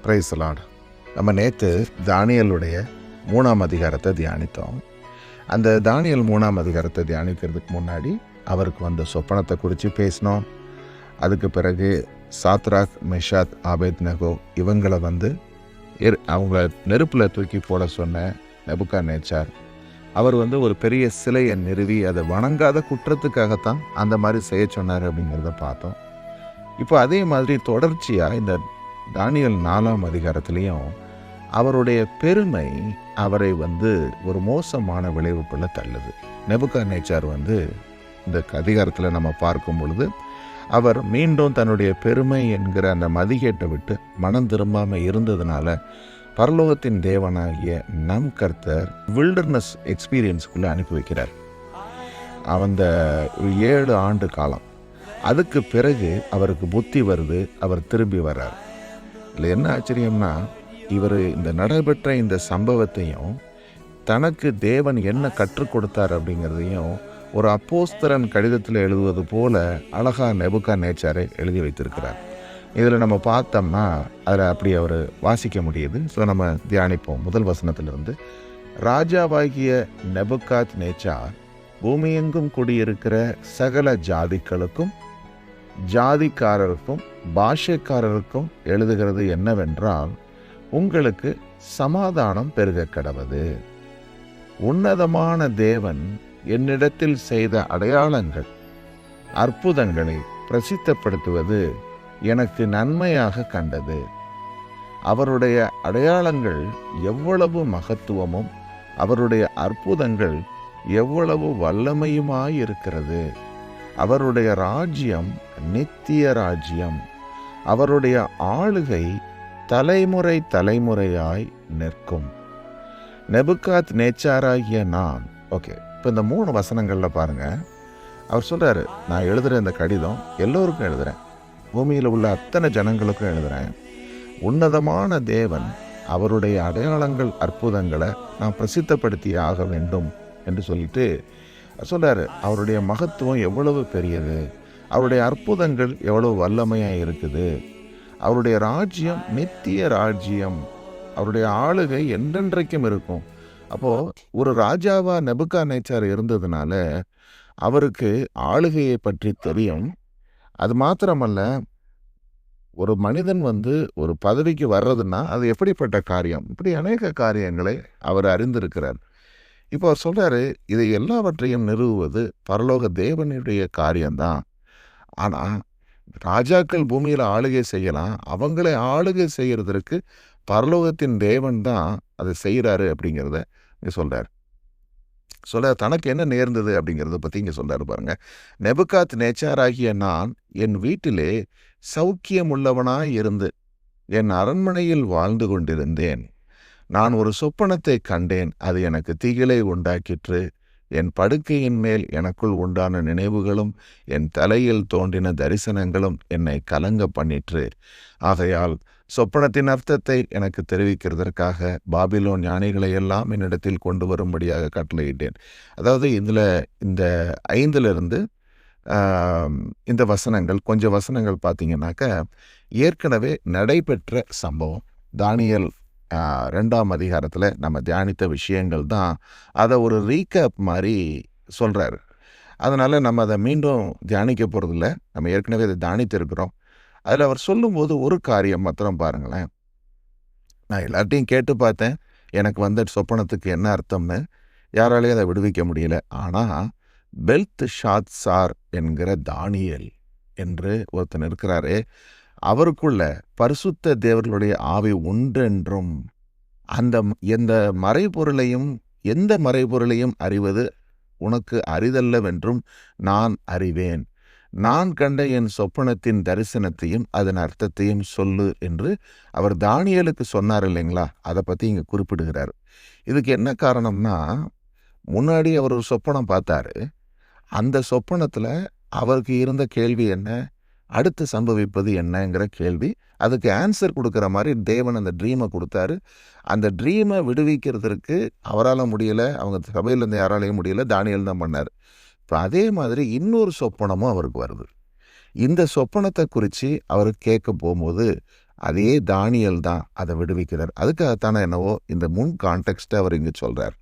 Praise the Lord. நம்ம நேற்று தானியேலுடைய 3ஆம் அதிகாரத்தை தியானித்தோம். அந்த தானியேல் 3ஆம் அதிகாரத்தை தியானிக்கிறதுக்கு முன்னாடி அவருக்கு வந்த சொப்பனத்தை குறித்து பேசினோம். அதுக்கு பிறகு சாத்ராக், மெஷாக், ஆபேத்நேகோ இவங்களை அவங்கள நெருப்பில் தூக்கி போட சொன்ன நேபுகாத்நேச்சார், அவர் ஒரு பெரிய சிலையை நிறுவி அதை வணங்காத குற்றத்துக்காகத்தான் அந்த மாதிரி செய்ய சொன்னார் அப்படிங்கிறத பார்த்தோம். இப்போ அதே மாதிரி தொடர்ச்சியாக இந்த தானியேல் 4ஆம் அதிகாரத்துலேயும் அவருடைய பெருமை அவரை ஒரு மோசமான விளைவுக்குள்ள தள்ளுது. நேபுகாத்நேச்சார் இந்த அதிகாரத்தில் நம்ம பார்க்கும் பொழுது அவர் மீண்டும் தன்னுடைய பெருமை என்கிற அந்த மதிகேட்டை விட்டு மனம் திரும்பாமல் இருந்ததுனால பரலோகத்தின் தேவனாகிய நம் கர்த்தர் வில்டர்னஸ் எக்ஸ்பீரியன்ஸுக்குள்ளே அனுப்பி வைக்கிறார். அந்த 7 ஆண்டு காலம். அதுக்கு பிறகு அவருக்கு புத்தி வருது, அவர் திரும்பி வர்றார். இதில் என்ன ஆச்சரியம்னா, இவர் இந்த நடைபெற்ற இந்த சம்பவத்தையும் தனக்கு தேவன் என்ன கற்றுக் கொடுத்தார் அப்படிங்கிறதையும் ஒரு அப்போஸ்தலன் கடிதத்தில் எழுதுவது போல அழகா நேபுகாத்நேச்சாரை எழுதி வைத்திருக்கிறார். இதில் நம்ம பார்த்தோம்னா அதில் அப்படி அவர் வாசிக்க முடியுது. ஸோ நம்ம தியானிப்போம். முதல் வசனத்திலிருந்து, ராஜாவாகிய நேபுகாத்நேச்சார் பூமியெங்கும் குடியிருக்கிற சகல ஜாதிகளுக்கும் ஜாதிக்காரருக்கும் பாஷைக்காரருக்கும் எழுதுகிறது என்னவென்றால், உங்களுக்கு சமாதானம் பெருக கடவது. உன்னதமான தேவன் என்னிடத்தில் செய்த அடையாளங்கள் அற்புதங்களை பிரசித்தப்படுத்துவது எனக்கு நன்மையாக கண்டது. அவருடைய அடையாளங்கள் எவ்வளவு மகத்துவமும் அவருடைய அற்புதங்கள் எவ்வளவு வல்லமையுமாயிருக்கிறது. அவருடைய ராஜ்யம் நித்திய ராஜ்யம், அவருடைய ஆளுகை தலைமுறை தலைமுறையாய் நிற்கும். நேபுகாத்நேச்சாராகிய நான். ஓகே, இப்போ இந்த 3 வசனங்களில் பாருங்கள். அவர் சொல்கிறாரு, நான் எழுதுகிற இந்த கடிதம் எல்லோருக்கும் எழுதுகிறேன், பூமியில் உள்ள அத்தனை ஜனங்களுக்கும் எழுதுகிறேன். உன்னதமான தேவன் அவருடைய அடையாளங்கள் அற்புதங்களை நான் பிரசித்தப்படுத்தி ஆக வேண்டும் என்று சொல்லிட்டு சொல்கிறாரு. அவருடைய மகத்துவம் எவ்வளவு பெரியது, அவருடைய அற்புதங்கள் எவ்வளவு வல்லமையாக இருக்குது, அவருடைய ராஜ்யம் நித்திய ராஜ்யம், அவருடைய ஆளுகை என்றென்றைக்கும் இருக்கும். அப்போது ஒரு ராஜாவா நேபுகாத்நேச்சார் இருந்ததுனால அவருக்கு ஆளுகையை பற்றி தெரியும். அது மாத்திரமல்ல, ஒரு மனிதன் ஒரு பதவிக்கு வர்றதுன்னா அது எப்படிப்பட்ட காரியம், இப்படி அநேக காரியங்களை அவர் அறிந்திருக்கிறார். இப்போ அவர் சொல்கிறாரு, இதை எல்லாவற்றையும் நிறுவுவது பரலோக தேவனுடைய காரியம்தான். ஆனால் ராஜாக்கள் பூமியில் ஆளுகை செய்யலாம், அவங்களை ஆளுகை செய்கிறதற்கு பரலோகத்தின் தேவன் தான் அதை செய்கிறாரு அப்படிங்கிறத இங்கே சொல்ல தனக்கு என்ன நேர்ந்தது அப்படிங்கிறத பற்றி இங்கே சொல்கிறாரு பாருங்க. நேபுகாத்நேச்சாராகிய நான் என் வீட்டிலே சௌக்கியமுள்ளவனாய் இருந்து என் அரண்மனையில் வாழ்ந்து கொண்டிருந்தேன். நான் ஒரு சொப்பனத்தை கண்டேன், அது எனக்கு திகிலை உண்டாக்கிற்று. என் படுக்கையின் மேல் எனக்குள் உண்டான நினைவுகளும் என் தலையில் தோன்றின தரிசனங்களும் என்னை கலங்க பண்ணிற்று. ஆகையால் சொப்பனத்தின் அர்த்தத்தை எனக்கு தெரிவிக்கிறதற்காக பாபிலோன் ஞானிகளை எல்லாம் என்னிடத்தில் கொண்டு வரும்படியாக கட்டளையிட்டேன். அதாவது இதில் இந்த 5லிருந்து இந்த வசனங்கள், கொஞ்சம் வசனங்கள் பார்த்தீங்கன்னாக்க ஏற்கனவே நடைபெற்ற சம்பவம். தானியேல் 2ஆம் அதிகாரத்தில் நம்ம தியானித்த விஷயங்கள் தான் அதை ஒரு ரீகேப் மாதிரி சொல்கிறாரு. அதனால் நம்ம அதை மீண்டும் தியானிக்க போகிறதில்ல, நம்ம ஏற்கனவே அதை தியானித்திருக்கிறோம். அதில் அவர் சொல்லும்போது ஒரு காரியம் மாத்திரம் பாருங்களேன். நான் எல்லார்ட்டையும் கேட்டு பார்த்தேன், எனக்கு வந்த சொப்பனத்துக்கு என்ன அர்த்தம்னு யாராலையும் அதை விடுவிக்க முடியல. ஆனால் பெல்த்ஷாத்சார் என்கிற தானியேல் என்று ஒருத்தன் இருக்கிறாரே, அவருக்குள்ள பரிசுத்த தேவர்களுடைய ஆவி உண்டென்றும் எந்த மறைபொருளையும் அறிவது உனக்கு அரிதல்லவென்றும் நான் அறிவேன். நான் கண்ட என் சொப்பனத்தின் தரிசனத்தையும் அதன் அர்த்தத்தையும் சொல்லு என்று அவர் தானியேலுக்கு சொன்னார் இல்லைங்களா, அதை பற்றி இங்கே குறிப்பிடுகிறார். இதுக்கு என்ன காரணம்னா, முன்னாடி அவர் ஒரு சொப்பனம் பார்த்தாரு. அந்த சொப்பனத்தில் அவருக்கு இருந்த கேள்வி என்ன, அடுத்து சம்பவிப்பது என்னங்கிற கேள்வி. அதுக்கு ஆன்சர் கொடுக்குற மாதிரி தேவன் அந்த ட்ரீமை கொடுத்தாரு. அந்த ட்ரீமை விடுவிக்கிறதுக்கு அவரால் முடியலை, அவங்க சபையிலேருந்து யாராலையும் முடியலை, தானியேல் தான் பண்ணார். இப்போ அதே மாதிரி இன்னொரு சொப்பனமும் அவருக்கு வருது. இந்த சொப்பனத்தை குறித்து அவர் கேட்க போகும்போது அதே தானியேல் தான் அதை விடுவிக்கிறார். அதுக்காகத்தானே என்னவோ இந்த முன் கான்டெக்ஸ்ட்டை அவர் இங்கே சொல்கிறார்.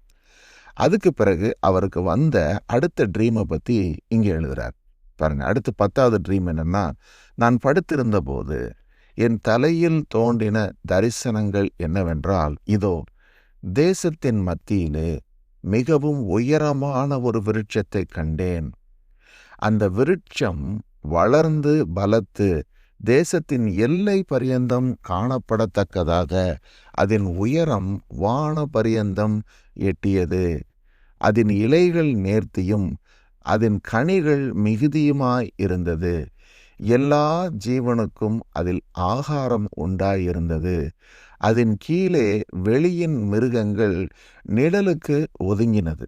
அதுக்கு பிறகு அவருக்கு வந்த அடுத்த ட்ரீமை பற்றி இங்கே எழுதுகிறார். பாருங்கள், அடுத்து 10வது ட்ரீம் என்னென்னா, நான் படுத்திருந்த போது என் தலையில் தோன்றின தரிசனங்கள் என்னவென்றால், இதோ தேசத்தின் மத்தியிலே மிகவும் உயரமான ஒரு விருட்சத்தை கண்டேன். அந்த விருட்சம் வளர்ந்து பலத்து தேசத்தின் எல்லை பரியந்தம் காணப்படத்தக்கதாக அதன் உயரம் வான பரியந்தம் எட்டியது. அதன் இலைகள் நேர்த்தியும் அதன் கனிகள் மிகுதியுமாய் இருந்தது. எல்லா ஜீவனுக்கும் அதில் ஆகாரம் உண்டாயிருந்தது. அதன் கீழே வெளியின் மிருகங்கள் நிழலுக்கு ஒதுங்கினது.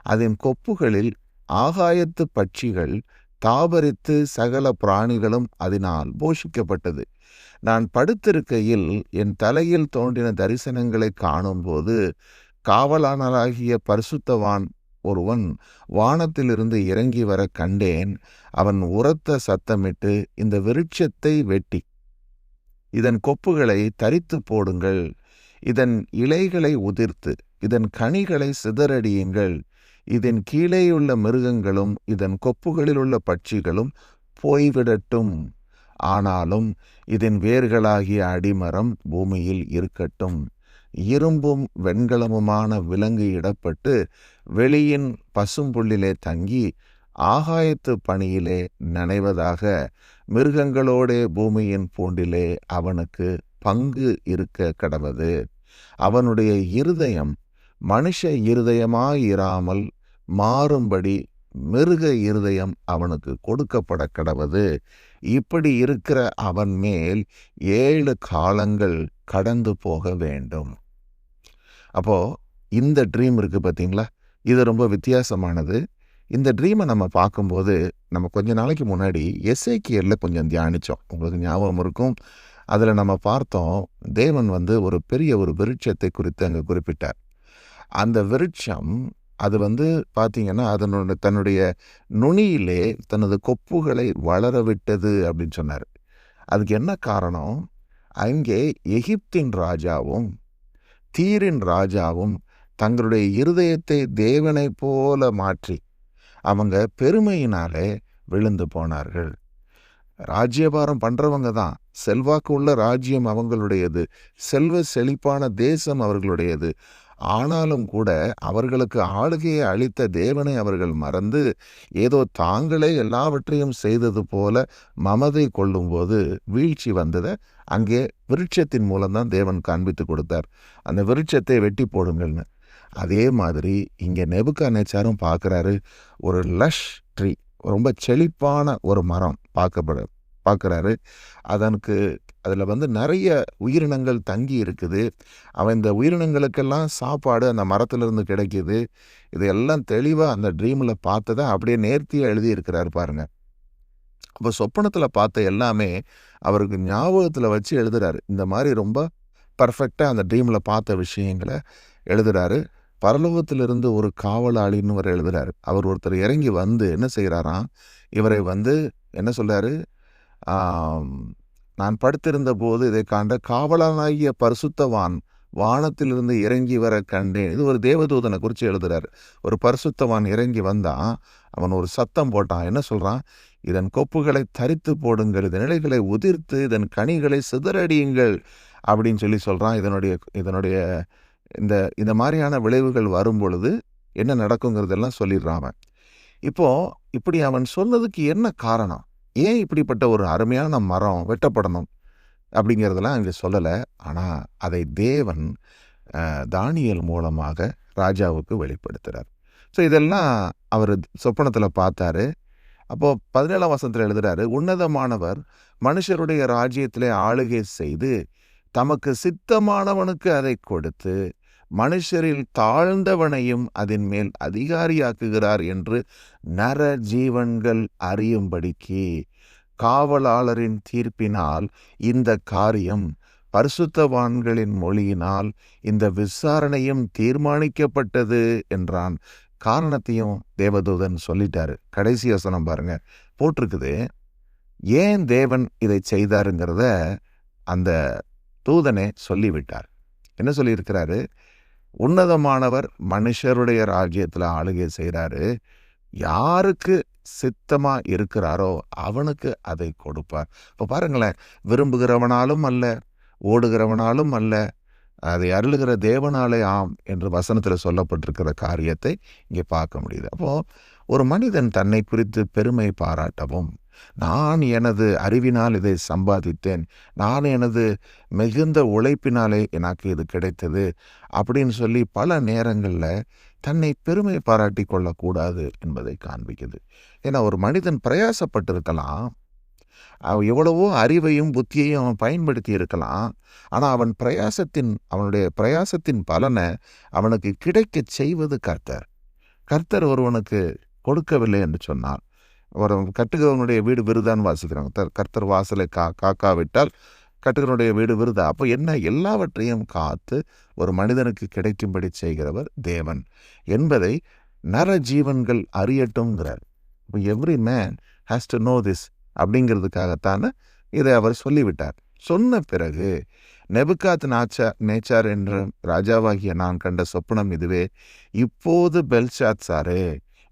அதன் கொப்புகளில் ஆகாயத்து பட்சிகள் தாபரித்து சகல பிராணிகளும் அதனால் போஷிக்கப்பட்டது. நான் படுத்திருக்கையில் என் தலையில் தோன்றின தரிசனங்களை காணும்போது காவலாளராகிய பரிசுத்தவான் ஒருவன் வானத்திலிருந்து இறங்கி வர கண்டேன். அவன் உரத்த சத்தமிட்டு, இந்த விருட்சத்தை வெட்டி இதன் கொப்புகளை தரித்து போடுங்கள், இதன் இலைகளை உதிர்த்து இதன் கனிகளை சிதறடியுங்கள், இதன் கீழேயுள்ள மிருகங்களும் இதன் கொப்புகளில் உள்ள பட்சிகளும் போய்விடட்டும், ஆனாலும் இதன் வேர்களாகிய அடிமரம் பூமியில் இருக்கட்டும். இரும்பும் வெண்கலமுமான விலங்கு இடப்பட்டு வெளியின் பசும்புல்லிலே தங்கி ஆகாயத்து பனியிலே நனைவதாக, மிருகங்களோடே பூமியின் பூண்டிலே அவனுக்கு பங்கு இருக்க கடவது. அவனுடைய இருதயம் மனுஷ இருதயமாயிராமல் மாறும்படி மிருக இருதயம் அவனுக்கு கொடுக்கப்பட கடவது. இப்படி இருக்கிற அவன் மேல் 7 காலங்கள் கடந்து போக வேண்டும். அப்போ இந்த ட்ரீம் இருக்கு பார்த்தீங்களா, இது ரொம்ப வித்தியாசமானது. இந்த ட்ரீமை நம்ம பார்க்கும்போது, நம்ம கொஞ்ச நாளைக்கு முன்னாடி எசேக்கியேலில் கொஞ்சம் தியானித்தோம். உங்களுக்கு ஞாபகம் இருக்கும். அதில் நம்ம பார்த்தோம், தேவன் ஒரு பெரிய ஒரு விருட்சத்தை குறித்து அங்கே குறிப்பிட்டார். அந்த விருட்சம் அது பார்த்தீங்கன்னா, தன்னுடைய நுனியிலே தனது கொப்புகளை வளர விட்டது அப்படின்னு சொன்னார். அதுக்கு என்ன காரணம்? அங்கே எகிப்தின் ராஜாவும் தீரின் ராஜாவும் தங்களுடைய இருதயத்தை தேவனை போல மாற்றி அவங்க பெருமையினாலே விழுந்து போனார்கள். ராஜ்யபாரம் பண்ணுறவங்க தான், செல்வாக்கு உள்ள ராஜ்யம் அவங்களுடையது, செல்வ செழிப்பான தேசம் அவர்களுடையது. ஆனாலும் கூட அவர்களுக்கு ஆளுகையை அளித்த தேவனை அவர்கள் மறந்து ஏதோ தாங்களே எல்லாவற்றையும் செய்தது போல மமதை கொள்ளும்போது வீழ்ச்சி வந்ததை அங்கே விருட்சத்தின் மூலம்தான் தேவன் காண்பித்து கொடுத்தார். அந்த விருட்சத்தை வெட்டி போடுங்கள்னு. அதே மாதிரி இங்கே நேபுகாத்நேச்சாரும் பார்க்குறாரு, ஒரு லஷ் ட்ரீ, ரொம்ப செழிப்பான ஒரு மரம் பார்க்குறாரு. அதில் நிறைய உயிரினங்கள் தங்கி இருக்குது. அவன் இந்த உயிரினங்களுக்கெல்லாம் சாப்பாடு அந்த மரத்திலிருந்து கிடைக்கிது. இதையெல்லாம் தெளிவாக அந்த ட்ரீமில் பார்த்ததை அப்படியே நேர்த்தியாக எழுதியிருக்கிறார் பாருங்க. அப்போ சொப்பனத்தில் பார்த்த எல்லாமே அவருக்கு ஞாபகத்தில் வச்சு எழுதுறாரு. இந்த மாதிரி ரொம்ப பர்ஃபெக்டாக அந்த ட்ரீமில் பார்த்த விஷயங்களை எழுதுறாரு. பரலோகத்திலிருந்து ஒரு காவலாளின்னு அவர் எழுதுறாரு. அவர் ஒருத்தர் இறங்கி என்ன செய்கிறாராம், இவரை என்ன சொல்றாரு, நான் படுத்திருந்த போது இதை காண்ட காவலானாகிய பரிசுத்தவான் வானத்திலிருந்து இறங்கி வர கண்டேன். இது ஒரு தேவதூதனை குறித்து எழுதுறாரு. ஒரு பரிசுத்தவான் இறங்கி வந்தான். அவன் ஒரு சத்தம் போட்டான். என்ன சொல்கிறான்? இதன் கொப்புகளை தரித்து போடுங்கள், இதன் இலைகளை உதிர்த்து இதன் கனிகளை சிதறடியுங்கள் அப்படின்னு சொல்கிறான். இதனுடைய இந்த மாதிரியான விளைவுகள் வரும் பொழுது என்ன நடக்குங்கிறதெல்லாம் சொல்லிடுறான் அவன். இப்படி அவன் சொன்னதுக்கு என்ன காரணம்? ஏன் இப்படிப்பட்ட ஒரு அருமையான மரம் வெட்டப்படணும் அப்படிங்கிறதெல்லாம் இங்கே சொல்லலை. ஆனால் அதை தேவன் தானியேல் மூலமாக ராஜாவுக்கு வெளிப்படுத்துகிறார். ஸோ இதெல்லாம் அவர் சொப்பனத்தில் பார்த்தாரு. அப்போது 17ஆம் வசனத்தில் எழுதுகிறாரு, உன்னதமானவர் மனுஷருடைய ராஜ்யத்திலே ஆளுகை செய்து தமக்கு சித்தமானவனுக்கு அதை கொடுத்து மனுஷரில் தாழ்ந்தவனையும் அதன் மேல் அதிகாரியாக்குகிறார் என்று நர ஜீவன்கள் அறியும்படிக்கு காவலாளரின் தீர்ப்பினால் இந்த காரியம், பரிசுத்தவான்களின் மொழியினால் இந்த விசாரணையும் தீர்மானிக்கப்பட்டது என்றான். காரணத்தையும் தேவதூதன் சொல்லிட்டாரு. கடைசி வசனம் பாருங்க, போட்டிருக்குது. ஏன் தேவன் இதை செய்தாருங்கிறத அந்த தூதனே சொல்லிவிட்டார். என்ன சொல்லியிருக்கிறாரு? உன்னதமானவர் மனுஷருடைய ராஜ்யத்தில் ஆளுகை செய்கிறாரு. யாருக்கு சித்தமா இருக்கிறாரோ அவனுக்கு அதை கொடுப்பார். இப்போ பாருங்களேன், விரும்புகிறவனாலும் அல்ல, ஓடுகிறவனாலும் அல்ல, அதை அருளுகிற தேவனாலே ஆம் என்று வசனத்தில் சொல்லப்பட்டிருக்கிற காரியத்தை இங்கே பார்க்க முடியுது. அப்போது ஒரு மனிதன் தன்னை குறித்து பெருமை பாராட்டவும், நான் எனது அறிவினால் இதை சம்பாதித்தேன், நான் எனது மிகுந்த உழைப்பினாலே எனக்கு இது கிடைத்தது அப்படின்னு சொல்லி பல நேரங்களில் தன்னை பெருமை பாராட்டி கொள்ளக்கூடாது என்பதை காண்பிக்குது. ஏன்னா ஒரு மனிதன் பிரயாசப்பட்டிருக்கலாம், அவன் எவ்வளவோ அறிவையும் புத்தியையும் அவன் பயன்படுத்தி இருக்கலாம். ஆனால் அவனுடைய பிரயாசத்தின் பலனை அவனுக்கு கிடைக்க செய்வது கர்த்தர். கர்த்தர் ஒருவனுக்கு கொடுக்கவில்லை என்று சொன்னார். ஒரு கட்டுகிறவனுடைய வீடு விருதான்னு வாசிக்கிறாங்க. கர்த்தர் வாசலை காக்காவிட்டால் கட்டுகிறவனுடைய வீடு விருதா. அப்போ என்ன, எல்லாவற்றையும் காத்து ஒரு மனிதனுக்கு கிடைக்கும்படி செய்கிறவர் தேவன் என்பதை நர ஜீவன்கள் அறியட்டும்ங்கிறார். இப்போ every man has to know this அப்படிங்கிறதுக்காகத்தானே இதை அவர் சொல்லிவிட்டார். சொன்ன பிறகு நெபுகாத் நேச்சார் என்ற ராஜாவாகிய நான் கண்ட சொப்பனம் இதுவே, இப்போது பெல்ஷாத்சாரே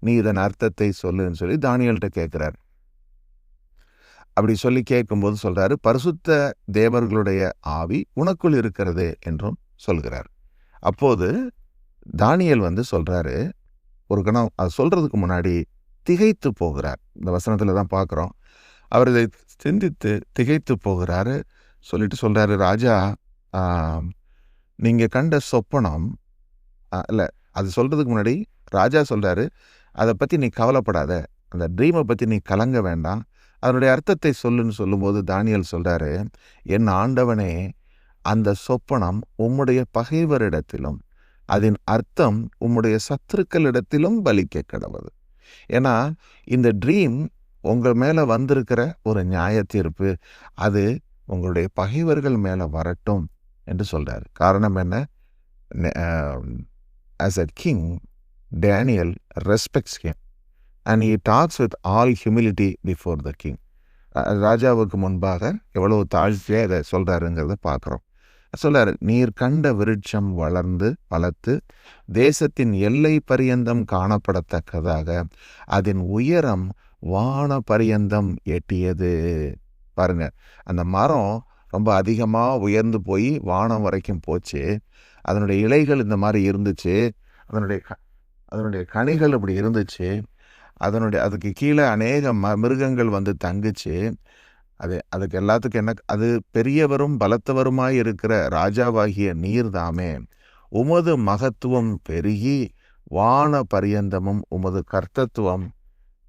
நீ இதன் அர்த்தத்தை சொல்லுன்னு சொல்லி தானியேல்கிட்ட கேட்குறார். அப்படி சொல்லி கேட்கும்போது சொல்றாரு, பரிசுத்த தேவர்களுடைய ஆவி உனக்குள் இருக்கிறது என்றும் சொல்கிறார். அப்போது தானியேல் சொல்றாரு, ஒரு கணம் அது சொல்றதுக்கு முன்னாடி திகைத்து போகிறார். இந்த வசனத்தில் தான் பார்க்குறோம். அவர் இதை சிந்தித்து திகைத்து போகிறாரு. சொல்லிட்டு சொல்றாரு, ராஜா, நீங்கள் கண்ட சொப்பனம் இல்லை, அது சொல்றதுக்கு முன்னாடி ராஜா சொல்றாரு, அதை பற்றி நீ கவலைப்படாத, அந்த ட்ரீமை பற்றி நீ கலங்க வேண்டாம், அதனுடைய அர்த்தத்தை சொல்லுன்னு சொல்லும்போது தானியேல் சொல்றாரு, என் ஆண்டவனே, அந்த சொப்பனம் உம்முடைய பகைவரிடத்திலும் அதன் அர்த்தம் உம்முடைய சத்துருக்களிடத்திலும் பலிக்க கடவுது. ஏன்னா இந்த ட்ரீம் உங்கள் மேலே வந்திருக்கிற ஒரு நியாய தீர்ப்பு, அது உங்களுடைய பகைவர்கள் மேலே வரட்டும் என்று சொல்றாரு. காரணம் என்ன? As a king, Daniel respects him and he talks with all humility before the king. ராஜாவுக்கு முன்பாக எவ்வளவு தாழ்ச்சியாக இதை சொல்கிறாருங்கிறத பார்க்குறோம். சொல்கிறார், நீர் கண்ட விருட்சம் வளர்ந்து பலத்து தேசத்தின் எல்லை பரியந்தம் காணப்படத்தக்கதாக அதன் உயரம் வான பரியந்தம் எட்டியது. பாருங்க, அந்த மரம் ரொம்ப அதிகமாக உயர்ந்து போய் வானம் வரைக்கும் போச்சு. அதனுடைய இலைகள் இந்த மாதிரி இருந்துச்சு, அதனுடைய கனிகள் இப்படி இருந்துச்சு, அதுக்கு கீழே அநேக மிருகங்கள் தங்குச்சு. அதுக்கு எல்லாத்துக்கும் என்ன, அது பெரியவரும் பலத்தவருமாய் இருக்கிற ராஜாவாகிய நீர்தாமே, உமது மகத்துவம் பெருகி வான பரியந்தமும் உமது கர்த்தத்துவம்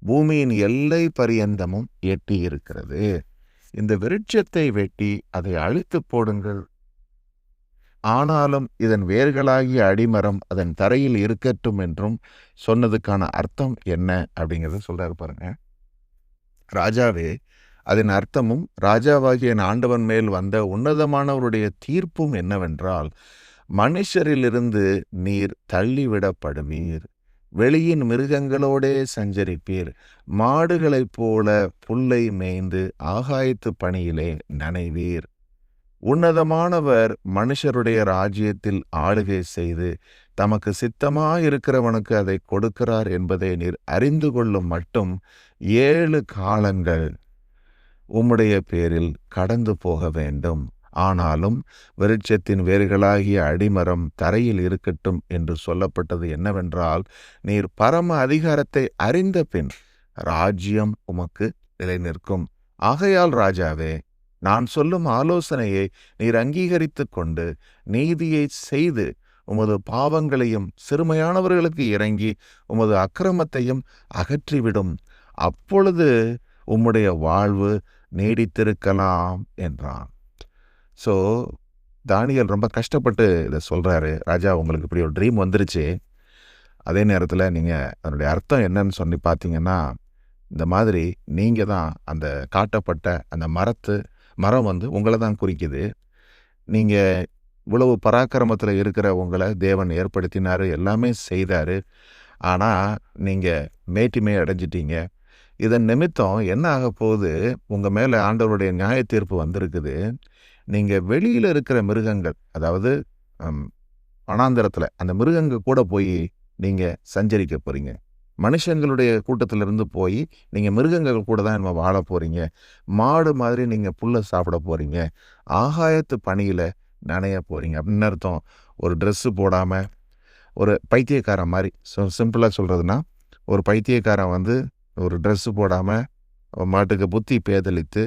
பூமியின் எல்லை பரியந்தமும் எட்டி இருக்கிறது. இந்த விருட்சத்தை வெட்டி அதை அழித்து போடுங்கள், ஆனாலும் இதன் வேர்களாகிய அடிமரம் அதன் தரையில் இருக்கட்டும் என்றும் சொன்னதுக்கான அர்த்தம் என்ன அப்படிங்கிறத சொல்றாரு பாருங்க. ராஜாவே, அதன் அர்த்தமும் ராஜாவாகிய ஆண்டவன் மேல் வந்த உன்னதமானவருடைய தீர்ப்பும் என்னவென்றால், மனுஷரிலிருந்து நீர் தள்ளிவிடப்படுவீர், வெளியின் மிருகங்களோடே சஞ்சரிப்பீர், மாடுகளைப் போல புல்லை மேய்ந்து ஆகாயத்து பணியிலே நனைவீர். உன்னதமானவர் மனுஷருடைய ராஜ்யத்தில் ஆளுகை செய்து தமக்கு சித்தமாயிருக்கிறவனுக்கு அதை கொடுக்கிறார் என்பதை நீர் அறிந்து கொள்ளும் மட்டும் 7 காலங்கள் உம்முடைய பேரில் கடந்து போக வேண்டும். ஆனாலும் விருட்சத்தின் வேர்களாகிய அடிமரம் தரையில் இருக்கட்டும் என்று சொல்லப்பட்டது என்னவென்றால், நீர் பரம அதிகாரத்தை அறிந்த பின் ராஜ்யம் உமக்கு நிலை நிற்கும். ஆகையால் ராஜாவே, நான் சொல்லும் ஆலோசனையை நீர் அங்கீகரித்து கொண்டு நீதியை செய்து உமது பாவங்களையும் சிறுமையானவர்களுக்கு இறங்கி உமது அக்கிரமத்தையும் அகற்றிவிடும். அப்பொழுது உம்முடைய வாழ்வு நீடித்திருக்கலாம் என்றான். ஸோ தானியேல் ரொம்ப கஷ்டப்பட்டு இதை சொல்கிறாரு. ராஜா, உங்களுக்கு இப்படி ஒரு ட்ரீம் வந்துருச்சு, அதே நேரத்தில் நீங்கள் அதனுடைய அர்த்தம் என்னன்னு சொல்லி பார்த்தீங்கன்னா, இந்த மாதிரி நீங்கள் தான் அந்த காட்டப்பட்ட அந்த மரம் உங்களை தான் குறிக்குது. நீங்கள் இவ்வளவு பராக்கிரமத்தில் இருக்கிற உங்களை தேவன் ஏற்படுத்தினார், எல்லாமே செய்தார். ஆனால் நீங்கள் மேட்டிமை அடைஞ்சிட்டீங்க. இதன் நிமித்தம் என்ன ஆக போகுது, உங்கள் மேலே ஆண்டவருடைய நியாய தீர்ப்பு வந்திருக்குது. நீங்கள் வெளியில் இருக்கிற மிருகங்கள், அதாவது வனாந்தரத்தில் அந்த மிருகங்கள் கூட போய் நீங்கள் சஞ்சரிக்க போகிறீங்க. மனுஷங்களுடைய கூட்டத்திலிருந்து போய் நீங்கள் மிருகங்கள் கூட தான் நம்ம வாழ போகிறீங்க. மாடு மாதிரி நீங்கள் புல்லை சாப்பிட போகிறீங்க. ஆகாயத்து பனியில் நனைய போகிறீங்க அப்படின்னு அர்த்தம். ஒரு ட்ரெஸ்ஸு போடாமல் ஒரு பைத்தியக்காரன் மாதிரி, சிம்பிளாக சொல்கிறதுனா, ஒரு பைத்தியக்காரன் வந்து ஒரு ட்ரெஸ்ஸு போடாமல் மாட்டுக்கு புத்தி பேதலித்து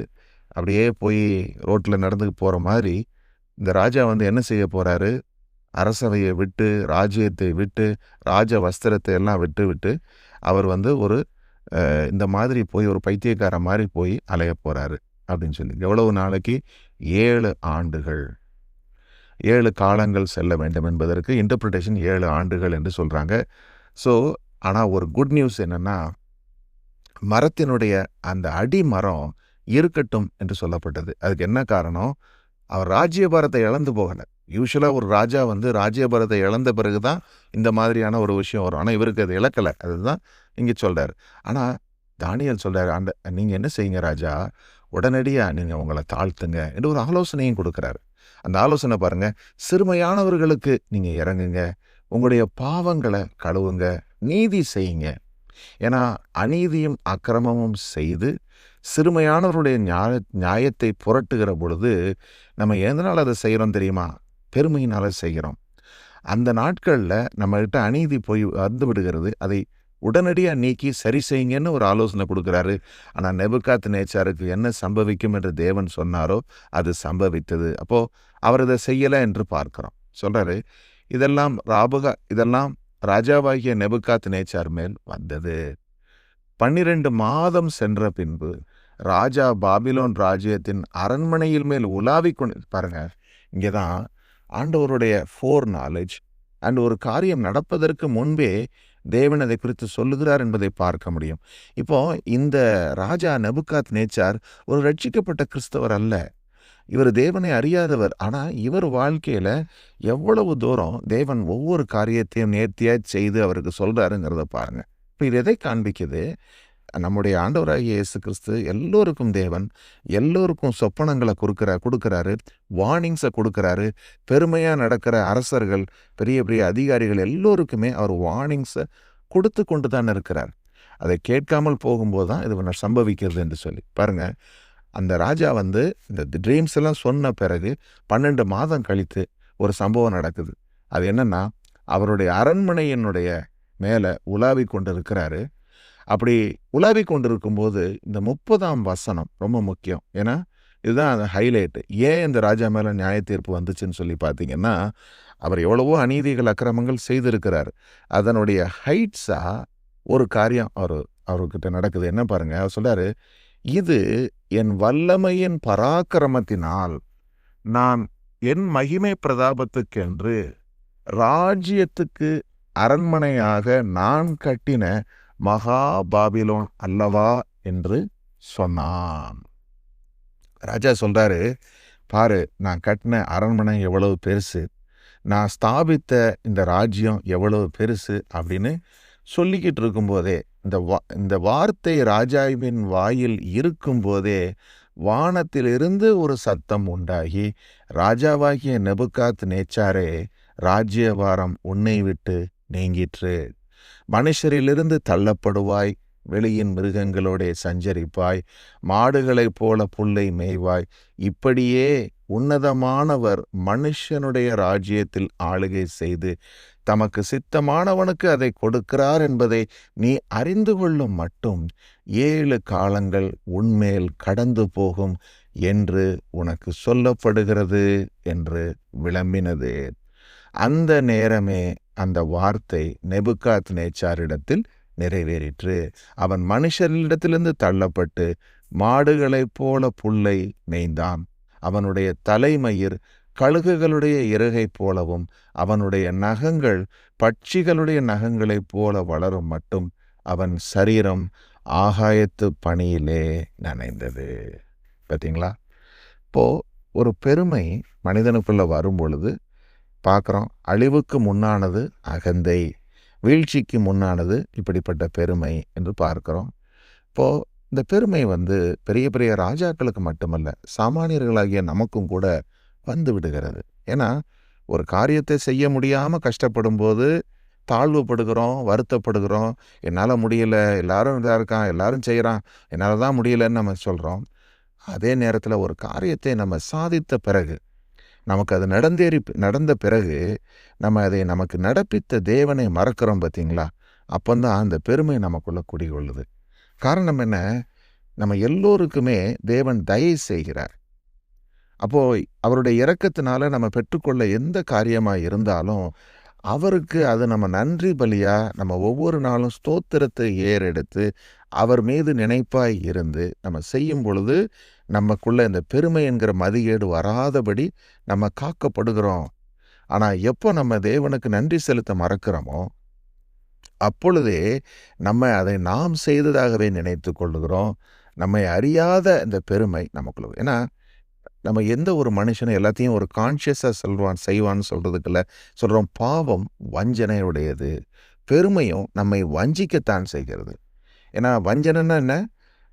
அப்படியே போய் ரோட்டில் நடந்து போகிற மாதிரி இந்த ராஜா வந்து என்ன செய்ய போகிறாரு? அரசவையை விட்டு, ராஜ்யத்தை விட்டு, ராஜ வஸ்திரத்தை எல்லாம் விட்டு அவர் வந்து ஒரு இந்த மாதிரி போய் ஒரு பைத்தியக்காரன் மாதிரி போய் அலைய போகிறாரு அப்படின்னு சொல்லி. எவ்வளவு நாளைக்கு? 7 ஆண்டுகள், 7 காலங்கள் செல்ல வேண்டும் என்பதற்கு இன்டர்பிரிட்டேஷன் 7 ஆண்டுகள் என்று சொல்கிறாங்க. ஸோ ஆனால் ஒரு குட் நியூஸ் என்னென்னா, மரத்தினுடைய அந்த அடிமரம் இருக்கட்டும் என்று சொல்லப்பட்டது. அதுக்கு என்ன காரணம்? அவர் ராஜ்யபாரத்தை இழந்து போகலை. யூஸ்வலாக ஒரு ராஜா வந்து ராஜ்யபாரத்தை இழந்த பிறகு தான் இந்த மாதிரியான ஒரு விஷயம் வரும். ஆனால் இவருக்கு அது இழக்கலை. அதுதான் இங்கே சொல்கிறார். ஆனால் தானியேல் சொல்கிறார், நீங்கள் என்ன செய்யுங்க ராஜா, உடனடியாக நீங்கள் உங்களை தாழ்த்துங்க என்று ஒரு ஆலோசனையும் கொடுக்குறாரு. அந்த ஆலோசனை பாருங்கள், சிறுமையானவர்களுக்கு நீங்கள் இறங்குங்க, உங்களுடைய பாவங்களை கழுவுங்க, நீதி செய்யுங்க. ஏன்னா அநீதியும் அக்கிரமமும் செய்து சிறுமையானவருடைய நியாயத்தை புரட்டுகிற பொழுது நம்ம எதனால் அதை செய்கிறோம் தெரியுமா? பெருமையினால் செய்கிறோம். அந்த நாட்களில் நம்மகிட்ட அநீதி போய் வந்து விடுகிறது. அதை உடனடியாக நீக்கி சரி செய்யுங்கன்னு ஒரு ஆலோசனை கொடுக்குறாரு. ஆனால் நெபுகாத்நேச்சாருக்கு என்ன சம்பவிக்கும் என்று தேவன் சொன்னாரோ அது சம்பவித்தது. அப்போது அவர் இதை செய்யலை என்று பார்க்குறோம். சொல்கிறாரு, இதெல்லாம் ராஜாவாகிய நெபுகாத்நேச்சார் மேல் வந்தது. 12 மாதம் சென்ற பின்பு ராஜா பாபிலோன் ராஜ்யத்தின் அரண்மனையில் மேல் உலாவிக் கொண்டு, பாருங்க, இங்கே தான் ஆண்டவருடைய ஃபோர் நாலேஜ் அண்ட் ஒரு காரியம் நடப்பதற்கு முன்பே தேவன் அதை குறித்து சொல்லுகிறார் என்பதை பார்க்க முடியும். இப்போ இந்த ராஜா நெபுகாத்நேச்சார் ஒரு ரட்சிக்கப்பட்ட கிறிஸ்தவர் அல்ல. இவர் தேவனை அறியாதவர். ஆனால் இவர் வாழ்க்கையில் எவ்வளவு தூரம் தேவன் ஒவ்வொரு காரியத்தையும் நேர்த்தியாக செய்து அவருக்கு சொல்கிறாருங்கிறத பாருங்கள். இப்போ இது எதை காண்பிக்குது? நம்முடைய ஆண்டவராகிய இயேசு கிறிஸ்து எல்லோருக்கும் தேவன், எல்லோருக்கும் சொப்பனங்களை கொடுக்குறாரு, வார்னிங்ஸை கொடுக்குறாரு. பெருமையாக நடக்கிற அரசர்கள், பெரிய பெரிய அதிகாரிகள் எல்லோருக்குமே அவர் வார்னிங்ஸை கொடுத்து கொண்டு தான் இருக்கிறார். அதை கேட்காமல் போகும்போது தான் இது சம்பவிக்கிறது என்று சொல்லி பாருங்கள். அந்த ராஜா வந்து இந்த ட்ரீம்ஸ் எல்லாம் சொன்ன பிறகு 12 மாதம் கழித்து ஒரு சம்பவம் நடக்குது. அது என்னென்னா, அவருடைய அரண்மனையினுடைய மேலே உலாவி கொண்டு இருக்கிறாரு. அப்படி உலாவி கொண்டு இருக்கும்போது இந்த 30ஆம் வசனம் ரொம்ப முக்கியம். ஏன்னா இதுதான் அந்த ஹைலைட்டு. ஏன் இந்த ராஜா மேலே நியாய தீர்ப்பு வந்துச்சுன்னு சொல்லி பார்த்தீங்கன்னா, அவர் எவ்வளவோ அநீதிகள் அக்கிரமங்கள் செய்திருக்கிறார். அதனுடைய ஹைட்ஸாக ஒரு காரியம் அவர்கிட்ட நடக்குது. என்ன பாருங்க, அவர் சொல்றாரு, இது என் வல்லமையின் பராக்கிரமத்தினால் நான் என் மகிமை பிரதாபத்துக்கென்று ராஜ்யத்துக்கு அரண்மனையாக நான் கட்டின மகா பாபிலோன் அல்லவா என்று சொன்னான். ராஜா சொல்றாரு, பாரு, நான் கட்டின அரண்மனை எவ்வளவு பெருசு, நான் ஸ்தாபித்த இந்த ராஜ்யம் எவ்வளவு பெருசு அப்படின்னு சொல்லிக்கிட்டு இருக்கும்போதே, இந்த வார்த்தை ராஜாவின் வாயில் இருக்கும்போதே வானத்திலிருந்து ஒரு சத்தம் உண்டாகி, ராஜாவாகிய நெபுகாத்நேச்சாரே, ராஜ்யபாரம் உன்னை விட்டு நீங்கிற்று. மனுஷரிலிருந்து தள்ளப்படுவாய், வெளியின் மிருகங்களோட சஞ்சரிப்பாய், மாடுகளைப் போல புல்லை மேய்வாய். இப்படியே உன்னதமானவர் மனுஷனுடைய ராஜ்யத்தில் ஆளுகை செய்து தமக்கு சித்தமானவனுக்கு அதை கொடுக்கிறார் என்பதை நீ அறிந்து கொள்ளும் மட்டும் 7 காலங்கள் உன்மேல் கடந்து போகும் என்று உனக்கு சொல்லப்படுகிறது என்று விளம்பினது. அந்த நேரமே அந்த வார்த்தை நெபுகாத்நேச்சாரிடத்தில் நிறைவேறிற்று. அவன் மனுஷரிடத்திலிருந்து தள்ளப்பட்டு மாடுகளைப் போல புல்லை மேய்ந்தான். அவனுடைய தலைமயிர் கழுகுகளுடைய இறகை போலவும் அவனுடைய நகங்கள் பட்சிகளுடைய நகங்களைப் போல வளரும் மட்டும் அவன் சரீரம் ஆகாயத்து பனியிலே நனைந்தது. பார்த்தீங்களா? இப்போது ஒரு பெருமை மனிதனுக்குள்ளே வரும் பொழுது பார்க்குறோம், அழிவுக்கு முன்னானது அகந்தை, வீழ்ச்சிக்கு முன்னானது இப்படிப்பட்ட பெருமை என்று பார்க்குறோம். இப்போது இந்த பெருமை பெரிய பெரிய ராஜாக்களுக்கு மட்டுமல்ல, சாமானியர்களாகிய நமக்கும் கூட வந்து விடுகிறது. ஏன்னா ஒரு காரியத்தை செய்ய முடியாமல் கஷ்டப்படும் போது தாழ்வுபடுகிறோம், வருத்தப்படுகிறோம். என்னால் முடியல, எல்லாரும் இதாக இருக்கான், எல்லாரும் செய்கிறான், என்னால் தான் முடியலன்னு நம்ம சொல்கிறோம். அதே நேரத்தில் ஒரு காரியத்தை நம்ம சாதித்த பிறகு, நமக்கு அது நடந்த பிறகு நம்ம அதை நமக்கு நடப்பித்த தேவனை மறக்கிறோம் பார்த்தீங்களா? அப்போந்தான் அந்த பெருமை நமக்குள்ளே குடிகொள்ளுது. காரணம் என்ன? நம்ம எல்லோருக்குமே தேவன் தயை செய்கிறார். அப்போது அவருடைய இரக்கத்தினால நம்ம பெற்றுக்கொள்ள எந்த காரியமாக இருந்தாலும் அவருக்கு அது நம்ம நன்றி பலியாக நம்ம ஒவ்வொரு நாளும் ஸ்தோத்திரத்தை ஏறெடுத்து அவர் மீது நினைப்பாய் இருந்து நம்ம செய்யும் பொழுது நமக்குள்ள இந்த பெருமை என்கிற மதிகேடு வராதபடி நம்ம காக்கப்படுகிறோம். ஆனால் எப்போ நம்ம தேவனுக்கு நன்றி செலுத்த மறக்கிறோமோ அப்பொழுதே நம்ம அதை நாம் செய்ததாகவே நினைத்து கொள்ளுகிறோம். நம்மை அறியாத இந்த பெருமை நமக்குள்ள. ஏன்னா நம்ம எந்த ஒரு மனுஷனும் எல்லாத்தையும் ஒரு கான்ஷியஸாக செய்வான்னு சொல்கிறதுக்குள்ள சொல்கிறோம். பாவம் வஞ்சனையுடையது, பெருமையும் நம்மை வஞ்சிக்கத்தான் செய்கிறது. ஏன்னா வஞ்சனைன்னா என்ன?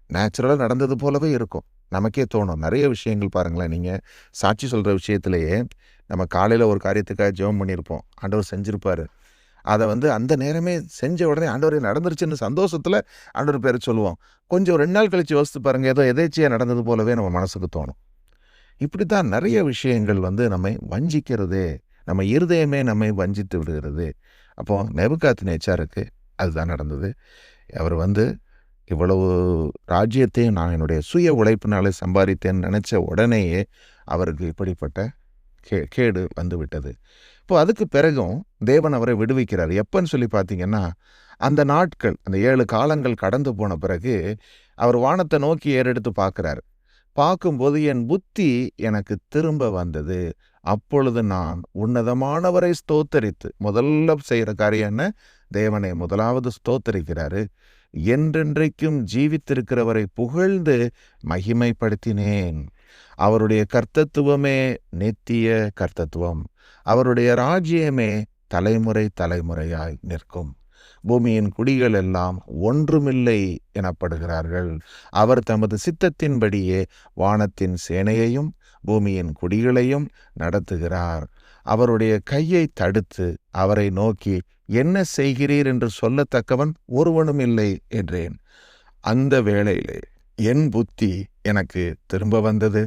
நேச்சுரலாக நடந்தது போலவே இருக்கும். நமக்கே தோணும். நிறைய விஷயங்கள் பாருங்களேன், நீங்கள் சாட்சி சொல்கிற விஷயத்திலேயே நம்ம காலையில் ஒரு காரியத்துக்காக ஜெபம் பண்ணியிருப்போம், ஆண்டவர் செஞ்சுருப்பார். அதை அந்த நேரமே செஞ்ச உடனே ஆண்டவர் நடந்துருச்சுன்னு சந்தோஷத்தில் ஆண்டவர் பேரை சொல்லுவோம். கொஞ்சம் 2 நாள் கழித்து யோசித்து பாருங்கள், ஏதோ எதேச்சியாக நடந்தது போலவே நம்ம மனசுக்கு தோணும். இப்படி தான் நிறைய விஷயங்கள் நம்மை வஞ்சிக்கிறதே, நம்ம இருதயமே நம்மை வஞ்சித்து விடுகிறது. அப்போது நேபுகாத்நேச்சாருக்கு அதுதான் நடந்தது. அவர் இவ்வளவு ராஜ்யத்தையும் நான் என்னுடைய சுய உழைப்பினாலே சம்பாதித்தேன்னு நினச்ச உடனேயே அவருக்கு இப்படிப்பட்ட கேடு வந்து விட்டது. இப்போ அதுக்கு பிறகும் தேவன் அவரை விடுவிக்கிறார். எப்பன்னு சொல்லி பார்த்தீங்கன்னா, அந்த நாட்கள், அந்த 7 காலங்கள் கடந்து போன பிறகு அவர் வானத்தை நோக்கி ஏறெடுத்து பார்க்குறாரு. பார்க்கும்போது என் புத்தி எனக்கு திரும்ப வந்தது. அப்பொழுது நான் உன்னதமானவரை ஸ்தோத்தரித்து, முதல்ல செய்கிற காரியம் என்ன? தேவனை முதலாவது ஸ்தோத்தரிக்கிறாரு. என்றென்றைக்கும் ஜீவித்திருக்கிறவரை புகழ்ந்து மகிமைப்படுத்தினேன். அவருடைய கர்த்தத்துவமே நித்திய கர்த்தத்துவம், அவருடைய ராஜ்யமே தலைமுறை தலைமுறையாய் நிற்கும். பூமியின் குடிகள் எல்லாம் ஒன்றுமில்லை எனப்படுகிறார்கள். அவர் தமது சித்தத்தின்படியே வானத்தின் சேனையையும் பூமியின் குடிகளையும் நடத்துகிறார். அவருடைய கையை தடுத்து அவரை நோக்கி என்ன செய்கிறீர் என்று சொல்லத்தக்கவன் ஒருவனும் இல்லை என்றேன். அந்த வேளையிலே என் புத்தி எனக்கு திரும்ப வந்தது.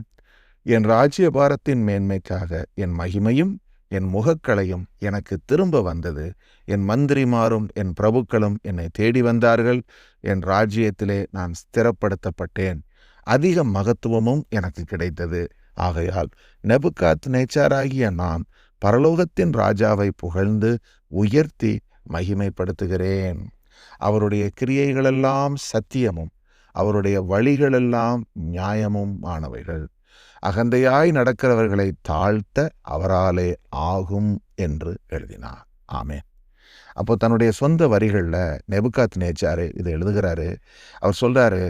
என் ராஜ்யபாரத்தின் மேன்மைக்காக என் மகிமையும் என் முகக்களையும் எனக்கு திரும்ப வந்தது. என் மந்திரிமாரும் என் பிரபுக்களும் என்னை தேடி வந்தார்கள். என் ராஜ்யத்திலே நான் ஸ்திரப்படுத்தப்பட்டேன். அதிக மகத்துவமும் எனக்கு கிடைத்தது. ஆகையால் நேபுகாத்நேச்சாராகிய நான் பரலோகத்தின் ராஜாவை புகழ்ந்து உயர்த்தி மகிமைப்படுத்துகிறேன். அவருடைய கிரியைகளெல்லாம் சத்தியமும் அவருடைய வழிகளெல்லாம் நியாயமும் ஆனவைகள். அகந்தையாய் நடக்கிறவர்களை தாழ்த்த அவராலே ஆகும் என்று எழுதினார். ஆமென். அப்போ தன்னுடைய சொந்த வரிகளில் நேபுகாத்நேச்சார் இதை எழுதுகிறாரு. அவர் சொல்றாரு,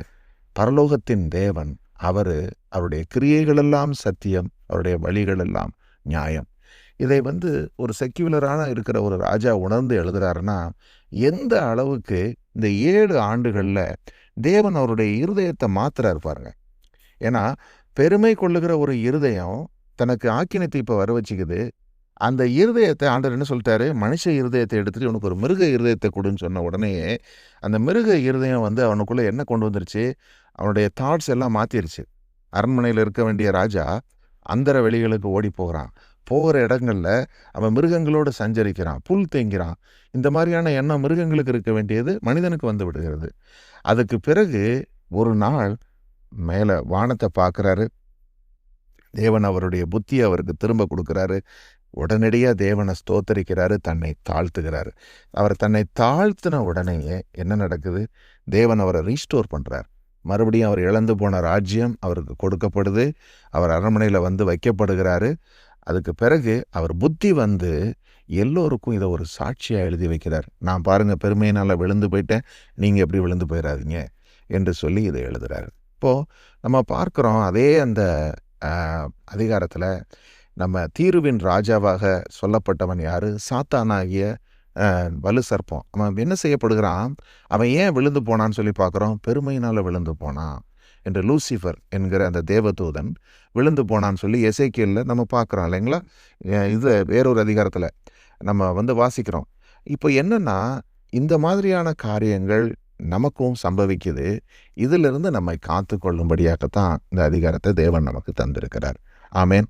பரலோகத்தின் தேவன் அவருடைய கிரியைகளெல்லாம் சத்தியம், அவருடைய வழிகளெல்லாம் நியாயம். இதை ஒரு செக்யூலரான இருக்கிற ஒரு ராஜா உணர்ந்து எழுதுறாருன்னா, எந்த அளவுக்கு இந்த 7 ஆண்டுகளில் தேவன் அவருடைய இருதயத்தை மாத்துறாரு பாருங்க. ஏன்னா பெருமை கொள்ளுகிற ஒரு இருதயம் தனக்கு ஆக்கினத்தை இப்போ வர வச்சுக்குது. அந்த இருதயத்தை ஆண்டவர் என்ன சொல்லிட்டாரு? மனுஷ இருதயத்தை எடுத்துட்டு உனக்கு ஒரு மிருக இருதயத்தை கொடுன்னு சொன்ன உடனே அந்த மிருக இருதயம் அவனுக்குள்ளே என்ன கொண்டு வந்துருச்சு? அவனுடைய தாட்ஸ் எல்லாம் மாற்றிருச்சு. அரண்மனையில் இருக்க வேண்டிய ராஜா அந்தர வெளிகளுக்கு ஓடி போகிறான். போகிற இடங்களில் அவன் மிருகங்களோடு சஞ்சரிக்கிறான், புல் தேங்கிறான். இந்த மாதிரியான எண்ணம் மிருகங்களுக்கு இருக்க வேண்டியது மனிதனுக்கு வந்து விடுகிறது. அதுக்கு பிறகு ஒரு நாள் மேலே வானத்தை பார்க்குறாரு. தேவன் அவருடைய புத்தியை அவருக்கு திரும்ப கொடுக்குறாரு. உடனடியாக தேவனை ஸ்தோத்தரிக்கிறாரு, தன்னை தாழ்த்துகிறாரு. அவர் தன்னை தாழ்த்தின உடனேயே என்ன நடக்குது? தேவன் அவரை ரீஸ்டோர் பண்ணுறார். மறுபடியும் அவர் இழந்து போன ராஜ்யம் அவருக்கு கொடுக்கப்படுது. அவர் அரண்மனையில் வைக்கப்படுகிறாரு. அதுக்கு பிறகு அவர் புத்தி எல்லோருக்கும் இதை ஒரு சாட்சியாக எழுதி வைக்கிறார். நான் பாருங்கள் பெருமையினால் விழுந்து போயிட்டேன், நீங்கள் எப்படி விழுந்து போயிடாதீங்க என்று சொல்லி இதை எழுதுகிறார். இப்போது நம்ம பார்க்குறோம், அதே அந்த அதிகாரத்தில் நம்ம தீருவின் ராஜாவாக சொல்லப்பட்டவன் யார்? சாத்தானாகிய வலு சர்ப்பம். அவன் என்ன செய்யப்படுகிறான்? அவன் ஏன் விழுந்து போனான்னு சொல்லி பார்க்குறோம். பெருமையினால் விழுந்து போனான். என்று லூசிஃபர் என்கிற அந்த தேவதூதன் விழுந்து போனான்னு சொல்லி எசேக்கியேலில் நம்ம பார்க்குறோம் இல்லைங்களா? இது வேறொரு அதிகாரத்தில் நம்ம வாசிக்கிறோம். இப்போ என்னன்னா, இந்த மாதிரியான காரியங்கள் நமக்கும் சம்பவிக்குது. இதிலிருந்து நம்மை காத்து கொள்ளும்படியாகத்தான் இந்த அதிகாரத்தை தேவன் நமக்கு தந்திருக்கிறார். ஆமென்.